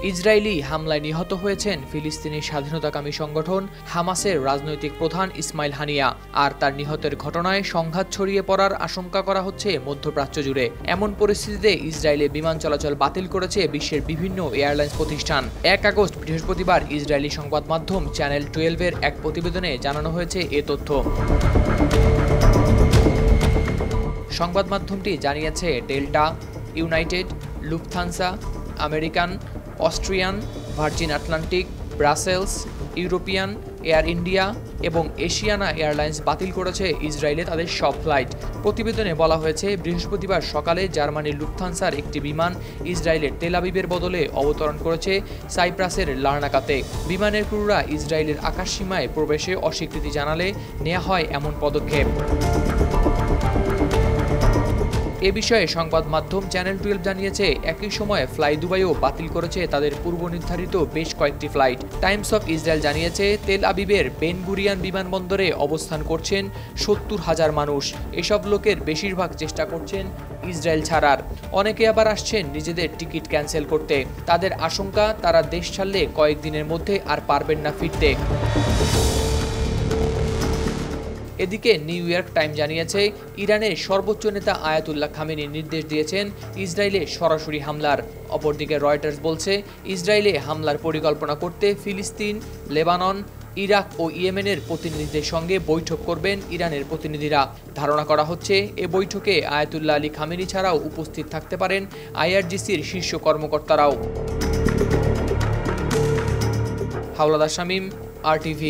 Israeli হামলায় নিহত হয়েছেন ফিলিস্তিনি স্বাধীনতাকামী সংগঠন হামাসের রাজনৈতিক প্রধান ইসমাইল হানিয়া। আর তার নিহতের ঘটনায় সংঘাত ছড়িয়ে পড়ার আশঙ্কা করা হচ্ছে মধ্যপ্রাচ্য জুড়ে। এমন পরিস্থিতিতে ইসরায়েলে বিমান চলাচল বাতিল করেছে বিশ্বের বিভিন্ন এয়ারলাইন্স প্রতিষ্ঠান। ১ আগস্ট বৃহস্পতিবার ইসরায়েলি সংবাদ মাধ্যম চ্যানেল 12-এর এক প্রতিবেদনে জানানো হয়েছে এ তথ্য। সংবাদ মাধ্যমটি জানিয়েছে delta, United, Lufthansa, American, Austrian, virgin Atlantic, Brussels, European, air India এবং এশিয়ানা এয়ারলাইন্স বাতিল করেছে ইসরায়েলে তাদের সব ফ্লাইট। প্রতিবেদনে বলা হয়েছে বৃহস্পতিবার সকালে জার্মানির লুফথানসার একটি বিমান ইসরায়েলের তেল আবিবের বদলে অবতরণ করেছে সাইপ্রাসের লার্নাকাতে। বিমানের ক্রুরা ইসরায়েলের আকাশসীমায় প্রবেশে অস্বীকৃতি জানালে নেওয়া হয় এমন পদক্ষেপ। এ বিষয়ে সংবাদ মাধ্যম চ্যানেল 12 জানিয়েছে একই সময়ে ফ্লাই দুবাইও বাতিল করেছে তাদের পূর্ব নির্ধারিত বেশ কয়েকটি ফ্লাইট। টাইমস অফ ইসরায়েল জানিয়েছে তেল আবিবের বেন গুরিয়ান বিমানবন্দরে অবস্থান করছেন ৭০,০০০ মানুষ। এসব লোকের বেশিরভাগ চেষ্টা করছেন ইসরায়েল ছাড়ার। অনেকে আবার আসছেন নিজেদের টিকিট ক্যান্সেল করতে। তাদের আশঙ্কা তারা দেশ ছাড়লে কয়েকদিনের মধ্যে আর পারবেন না ফিরতে। এদিকে নিউ ইয়র্ক টাইম জানিয়েছে ইরানের সর্বোচ্চ নেতা আয়াতুল্লাহ খামেনি নির্দেশ দিয়েছেন ইসরায়েলে সরাসরি হামলার। অপরদিকে রয়টার্স বলছে ইসরায়েলে হামলার পরিকল্পনা করতে ফিলিস্তিন, লেবানন, ইরাক ও ইয়েমেনের প্রতিনিধিদের সঙ্গে বৈঠক করবেন ইরানের প্রতিনিধিরা। ধারণা করা হচ্ছে এ বৈঠকে আয়াতুল্লাহ আলী খামেনি ছাড়াও উপস্থিত থাকতে পারেন আইআরজিসির শীর্ষ কর্মকর্তারাও। হাওলাদার শামীম, RTV।